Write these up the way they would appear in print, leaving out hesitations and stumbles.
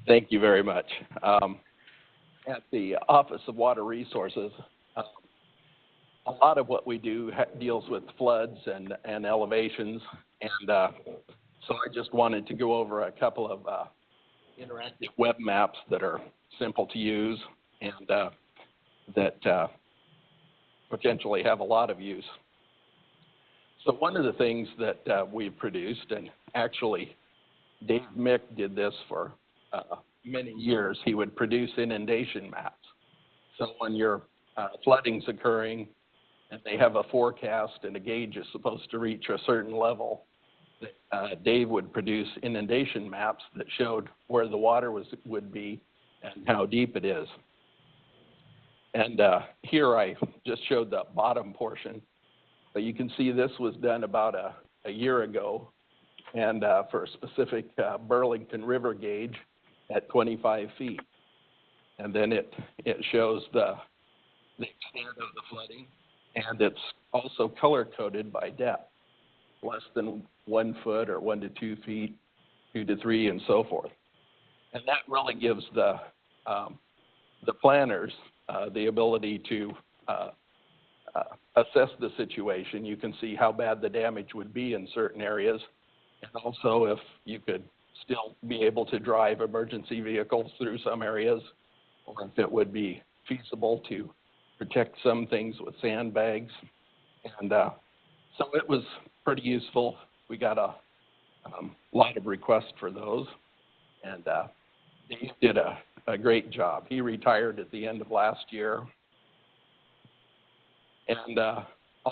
Thank you very much. At the Office of Water Resources, a lot of what we do deals with floods and elevations, and so I just wanted to go over a couple of interactive web maps that are simple to use and that potentially have a lot of use. So one of the things that we've produced, and actually Dave Mick did this for many years, he would produce inundation maps. So when your flooding's occurring and they have a forecast and a gauge is supposed to reach a certain level, Dave would produce inundation maps that showed where the water would be and how deep it is. And here I just showed the bottom portion, but you can see this was done about a year ago, and for a specific Burlington River gauge at 25 feet. And then it shows the extent of the flooding, and it's also color-coded by depth, less than 1 foot or 1 to 2 feet, 2 to 3, and so forth. And that really gives the planners the ability to assess the situation. You can see how bad the damage would be in certain areas, and also if you could still be able to drive emergency vehicles through some areas, or if it would be feasible to protect some things with sandbags. And so it was pretty useful. We got a lot of requests for those, and Dave did a great job. He retired at the end of last year, and a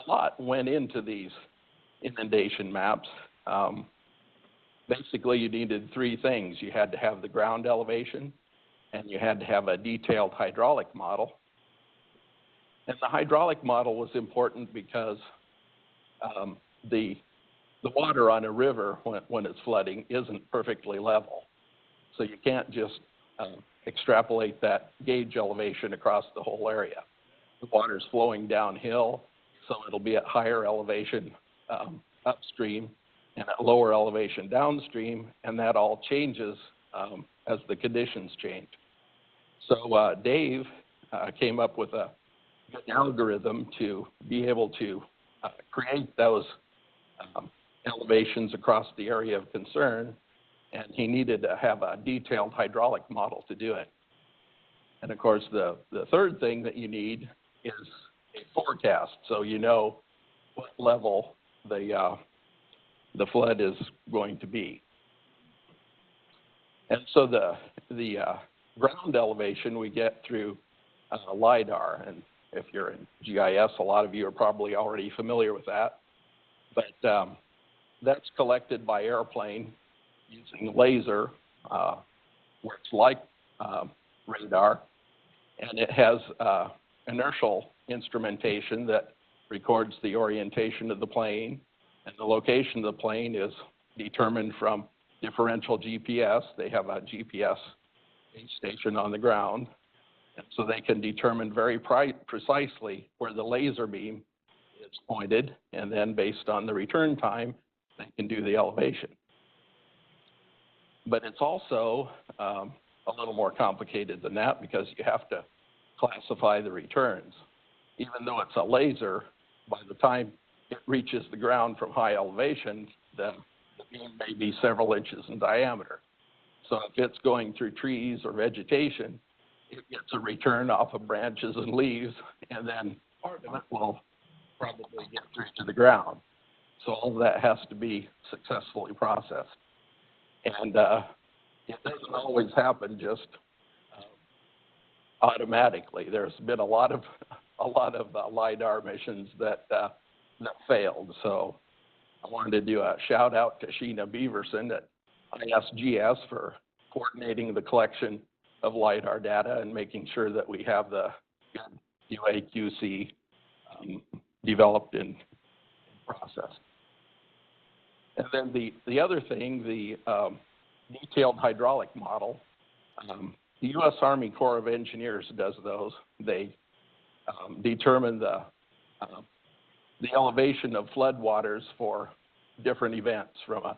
lot went into these inundation maps. Basically, you needed 3 things. You had to have the ground elevation, and you had to have a detailed hydraulic model. And the hydraulic model was important because the water on a river, when it's flooding, isn't perfectly level. So you can't just extrapolate that gauge elevation across the whole area. The water's flowing downhill, so it'll be at higher elevation upstream and at lower elevation downstream, and that all changes as the conditions change. So Dave came up with a good algorithm to be able to create those elevations across the area of concern, and he needed to have a detailed hydraulic model to do it. And of course, the third thing that you need is a forecast, so you know what level the flood is going to be. And so the ground elevation we get through LIDAR, and if you're in GIS, a lot of you are probably already familiar with that, but that's collected by airplane using laser, works like radar, and it has inertial instrumentation that records the orientation of the plane, and the location of the plane is determined from differential GPS. They have a GPS base station on the ground, and so they can determine very precisely where the laser beam is pointed, and then based on the return time, they can do the elevation. But it's also a little more complicated than that, because you have to classify the returns. Even though it's a laser, by the time it reaches the ground from high elevation, the beam may be several inches in diameter. So if it's going through trees or vegetation, it gets a return off of branches and leaves, and then part of it will probably get through to the ground. So all of that has to be successfully processed. And it doesn't always happen just automatically. There's been a lot of LIDAR missions that failed. So I wanted to do a shout out to Sheena Beaverson at ISGS for coordinating the collection of LIDAR data and making sure that we have the QA/QC developed and processed. And then the other thing, the detailed hydraulic model, the U.S. Army Corps of Engineers does those. They determine the elevation of floodwaters for different events, from a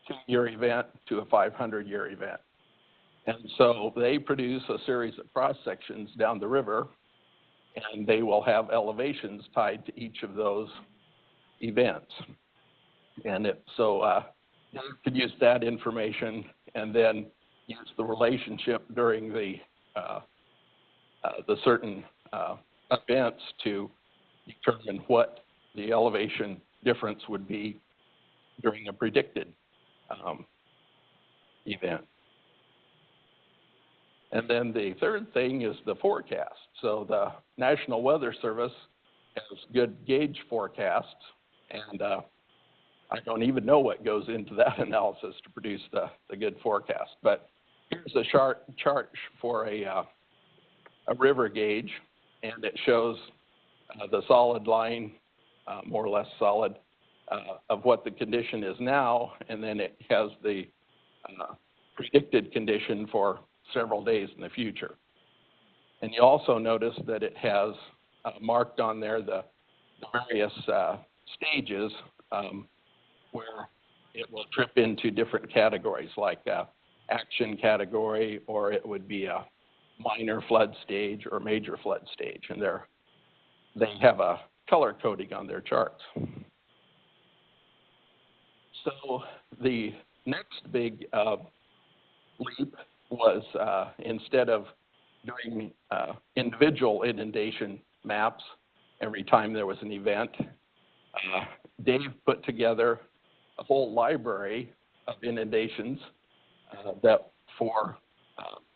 2-year event to a 500-year event. And so they produce a series of cross sections down the river, and they will have elevations tied to each of those events. And you could use that information and then use the relationship during the certain events to determine what the elevation difference would be during a predicted event. And then the third thing is the forecast. So the National Weather Service has good gauge forecasts, and I don't even know what goes into that analysis to produce the good forecast. But here's a chart for a river gauge, and it shows the solid line, more or less solid, of what the condition is now, and then it has the predicted condition for several days in the future. And you also notice that it has marked on there the various stages where it will trip into different categories, like action category, or it would be a minor flood stage or major flood stage, and they have a color coding on their charts. So the next big leap was instead of doing individual inundation maps every time there was an event, Dave put together a whole library of inundations that for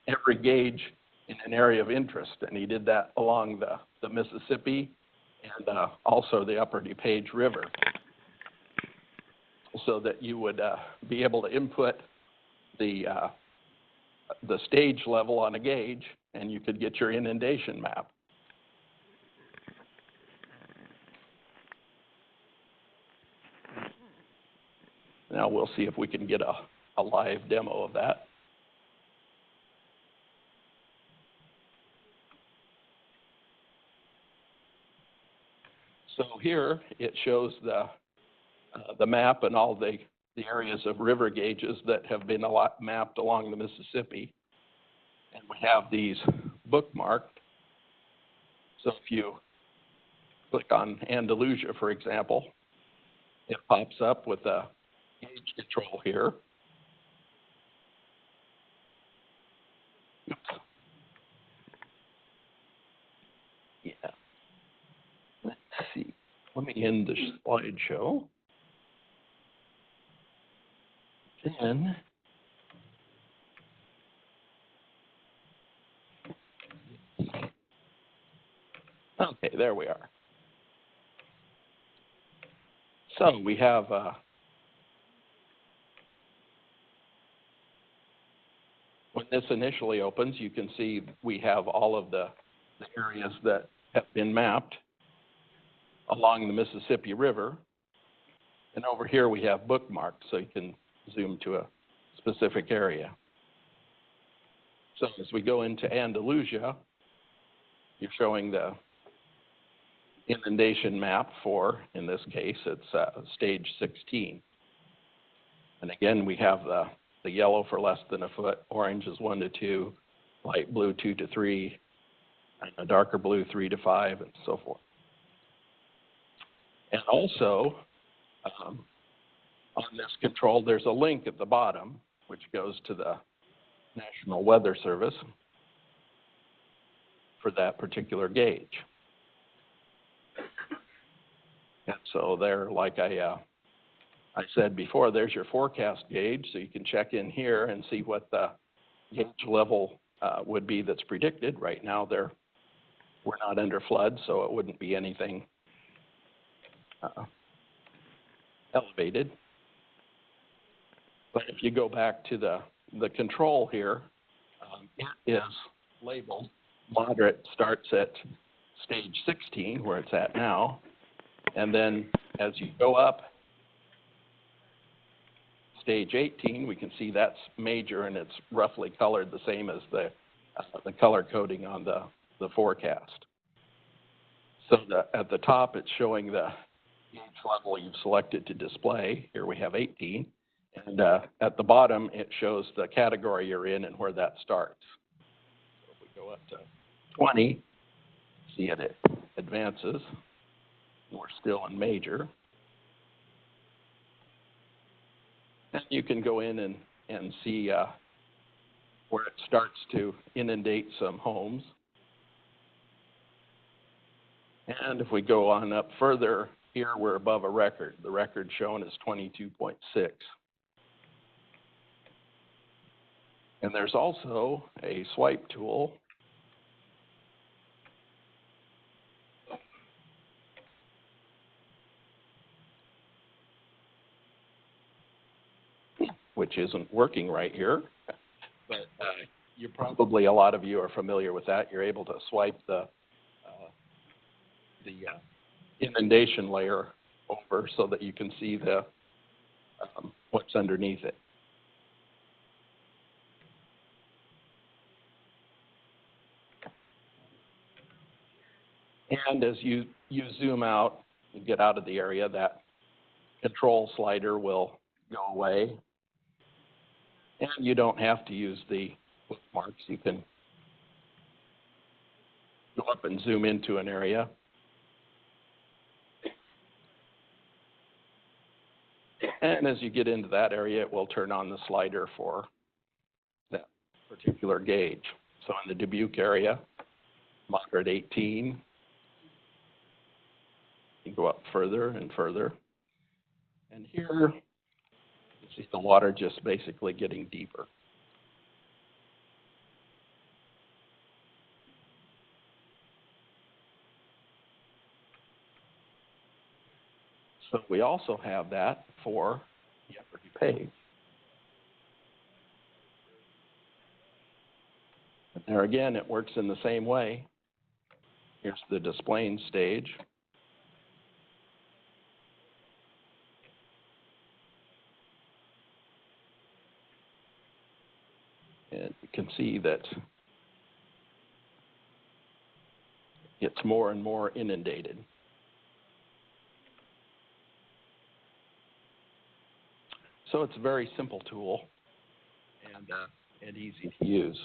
every gauge in an area of interest, and he did that along the Mississippi and also the Upper DuPage River, so that you would be able to input the stage level on a gauge, and you could get your inundation map. Now we'll see if we can get a live demo of that. So here it shows the map and all the areas of river gauges that have been mapped along the Mississippi. And we have these bookmarked. So if you click on Andalusia, for example, it pops up with a gauge control here. Oops. Yeah. Let's see. Let me end the slideshow. Then okay, there we are. So we have when this initially opens, you can see we have all of the areas that have been mapped along the Mississippi River. And over here we have bookmarks, so you can zoom to a specific area. So as we go into Andalusia, you're showing the inundation map for, in this case, it's stage 16. And again, we have the yellow for less than a foot, orange is 1 to 2, light blue 2 to 3, and a darker blue 3 to 5, and so forth. And also, on this control, there's a link at the bottom, which goes to the National Weather Service for that particular gauge. And so there, like I said before, there's your forecast gauge, so you can check in here and see what the gauge level would be that's predicted. Right now, we're not under flood, so it wouldn't be anything elevated. But if you go back to the control here, it is labeled moderate, starts at stage 16, where it's at now. And then as you go up, stage 18, we can see that's major, and it's roughly colored the same as the color coding on the forecast. So at the top, it's showing the gauge level you've selected to display. Here we have 18. And at the bottom, it shows the category you're in and where that starts. So if we go up to 20, see it advances. We're still in major. And you can go in and see where it starts to inundate some homes. And if we go on up further, here we're above a record. The record shown is 22.6. And there's also a swipe tool which isn't working right here, but a lot of you are familiar with that. You're able to swipe the inundation layer over so that you can see the what's underneath it. And as you zoom out, you get out of the area, that control slider will go away. And you don't have to use the bookmarks. You can go up and zoom into an area. And as you get into that area, it will turn on the slider for that particular gauge. So in the Dubuque area, moderate 18. You go up further and further. And here, you see the water just basically getting deeper. So we also have that for the upper page. And there again, it works in the same way. Here's the displaying stage. And you can see that it's more and more inundated. So it's a very simple tool and easy to use.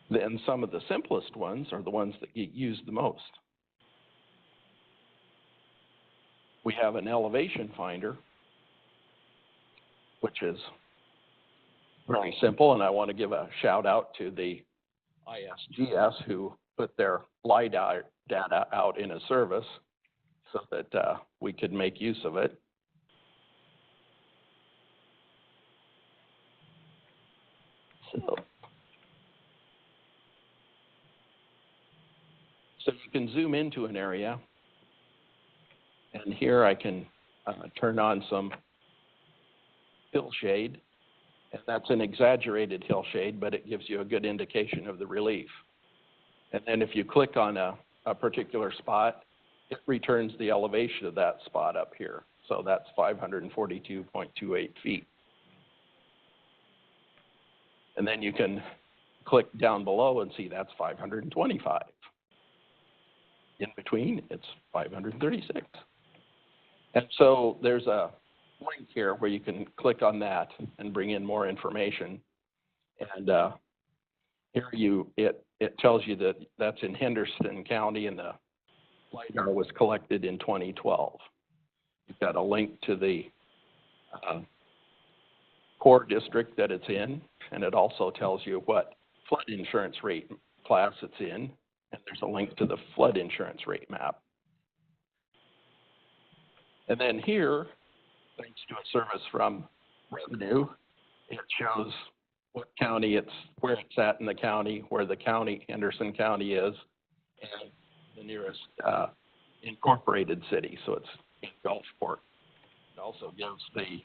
Then some of the simplest ones are the ones that get used the most. We have an elevation finder, which is very simple, and I want to give a shout out to the ISGS who put their LiDAR data out in a service so that we could make use of it. So you can zoom into an area, and here I can turn on some hill shade, and that's an exaggerated hill shade, but it gives you a good indication of the relief. And then if you click on a particular spot, it returns the elevation of that spot up here. So that's 542.28 feet. And then you can click down below and see that's 525. In between, it's 536. And so there's a link here where you can click on that and bring in more information. And here it tells you that that's in Henderson County, and the LiDAR was collected in 2012. You've got a link to the core district that it's in, and it also tells you what flood insurance rate class it's in, and there's a link to the flood insurance rate map. And then here, thanks to a service from Revenue, it shows what county where it's at in the county, where the county, Henderson County is, and the nearest incorporated city. So it's in Gulfport. It also gives the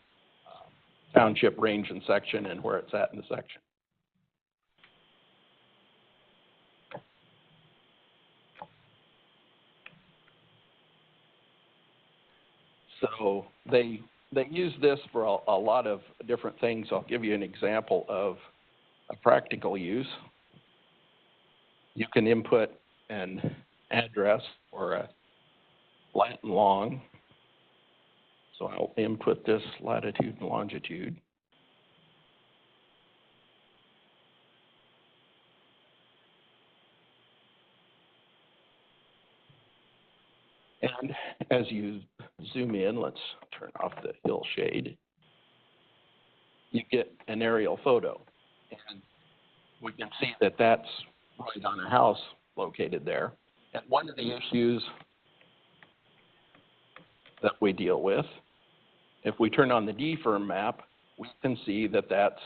township range and section and where it's at in the section. So they use this for a lot of different things. I'll give you an example of a practical use, you can input an address or a lat and long. So I'll input this latitude and longitude. And as you zoom in, let's turn off the hill shade, you get an aerial photo. And we can see that that's right on a house located there. And one of the issues that we deal with, if we turn on the DFIRM map, we can see that that's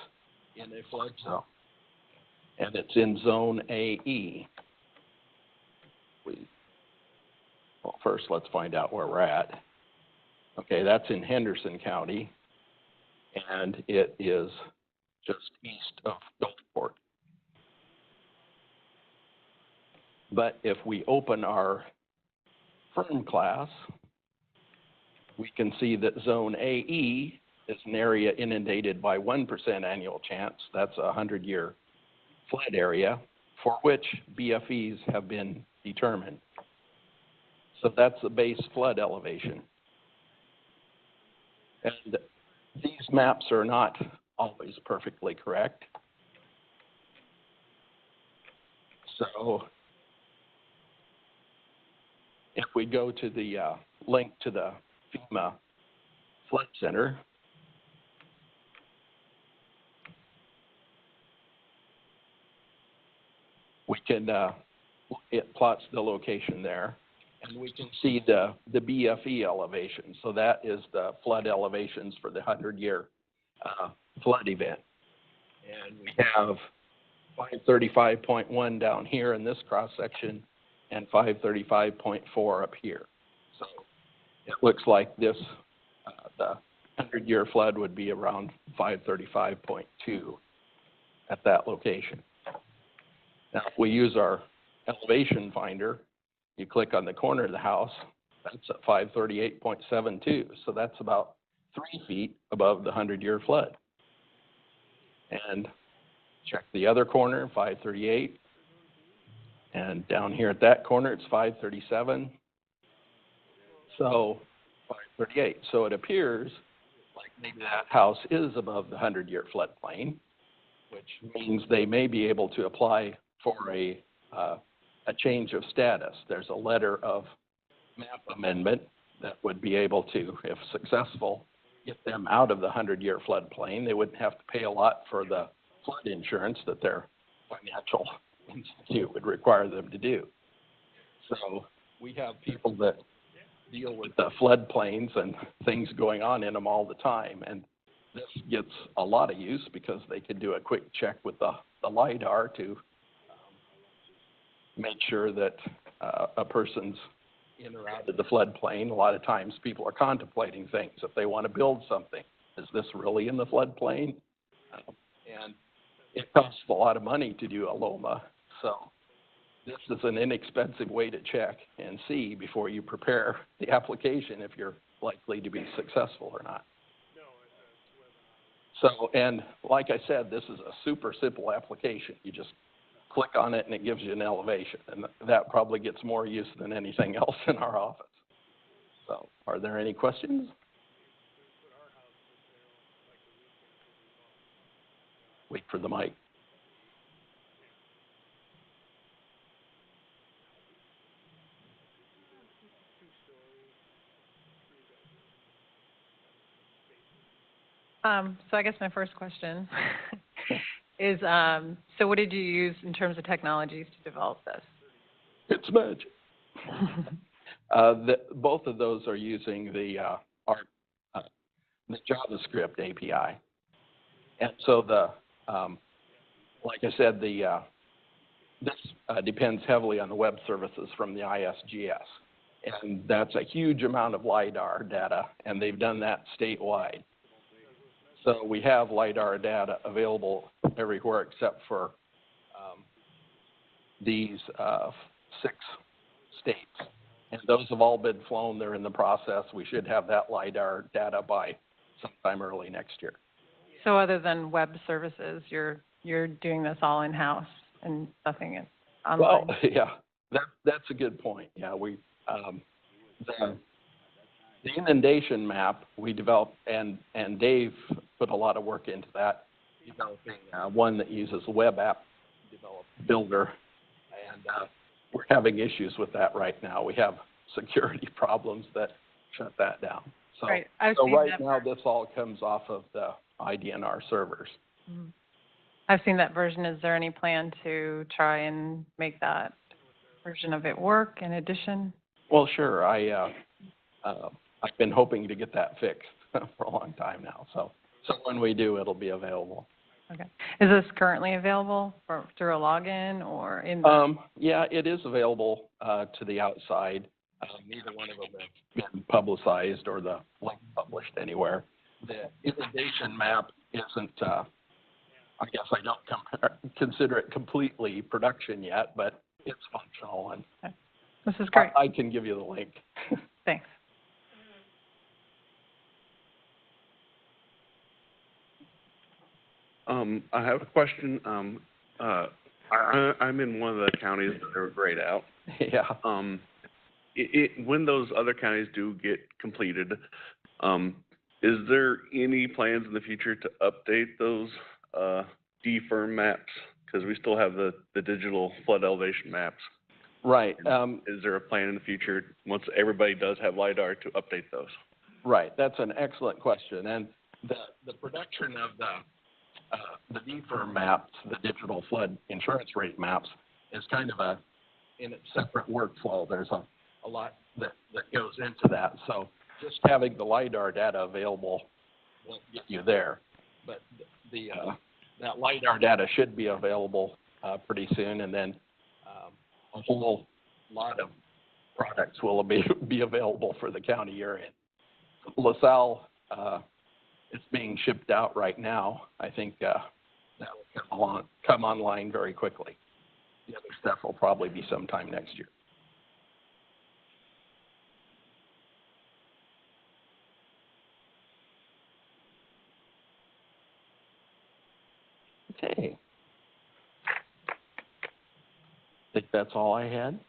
in a flood zone. And it's in zone AE. Well, first, let's find out where we're at. Okay, that's in Henderson County, and it is just east of Gulfport. But if we open our firm class, we can see that zone AE is an area inundated by 1% annual chance. That's a 100-year flood area for which BFEs have been determined. So that's the base flood elevation. And these maps are not always perfectly correct. So if we go to the link to the FEMA Flood Center, we can, it plots the location there. And we can see the BFE elevation. So that is the flood elevations for the 100-year flood event. And we have 535.1 down here in this cross section and 535.4 up here. So it looks like this, the 100-year flood would be around 535.2 at that location. Now, if we use our elevation finder, you click on the corner of the house, that's at 538.72. So that's about 3 feet above the 100-year flood. And check the other corner, 538. And down here at that corner, it's 537. So 538. So it appears like maybe that house is above the 100-year floodplain, which means they may be able to apply for a change of status. There's a letter of map amendment that would be able to, if successful, get them out of the 100-year floodplain. They wouldn't have to pay a lot for the flood insurance that their financial institute would require them to do. So we have people that deal with the floodplains and things going on in them all the time. And this gets a lot of use because they can do a quick check with the LiDAR to make sure that a person's in or out of the floodplain. A lot of times people are contemplating things. If they want to build something, is this really in the floodplain? And it costs a lot of money to do a LOMA. So this is an inexpensive way to check and see before you prepare the application if you're likely to be successful or not. So, and like I said, this is a super simple application. You just click on it and it gives you an elevation, and that probably gets more use than anything else in our office. So are there any questions? Wait for the mic. So I guess my first question is, so what did you use in terms of technologies to develop this? It's magic. Both of those are using the JavaScript API. And so like I said, this depends heavily on the web services from the ISGS. And that's a huge amount of LiDAR data, and they've done that statewide. So we have LiDAR data available everywhere except for these 6 states. And those have all been flown. They're in the process. We should have that LiDAR data by sometime early next year. So other than web services, you're you're doing this all in-house and stuffing it Well, online? yeah, that's a good point. Yeah, the inundation map we developed, and Dave put a lot of work into that, developing one that uses a web app developed builder, and we're having issues with that right now. We have security problems that shut that down. So, Right. I've so seen right that now this all comes off of the IDNR servers. Mhm. I've seen that version. Is there any plan to try and make that version of it work in addition? Well, sure. I've been hoping to get that fixed for a long time now. So when we do, it'll be available. Okay. Is this currently available through a login or in the? Yeah, it is available to the outside. Neither one of them have been publicized or the link published anywhere. The inundation map isn't, I guess I don't consider it completely production yet, but it's functional, and Okay. This is great. I can give you the link. Thanks. I have a question. I'm in one of the counties that are grayed out. Yeah. When those other counties do get completed, is there any plans in the future to update those DFIRM maps? Because we still have the digital flood elevation maps. Right. Is there a plan in the future, once everybody does have LiDAR, to update those? Right. That's an excellent question. And the production of the DFIRM maps, the digital flood insurance rate maps, is kind of in its separate workflow. There's a lot that goes into that. So just having the LiDAR data available won't get you there. But that LiDAR data should be available pretty soon, and then a whole lot of products will be available for the county you're in. LaSalle, it's being shipped out right now. I think that will come online very quickly. The other stuff will probably be sometime next year. Okay. I think that's all I had.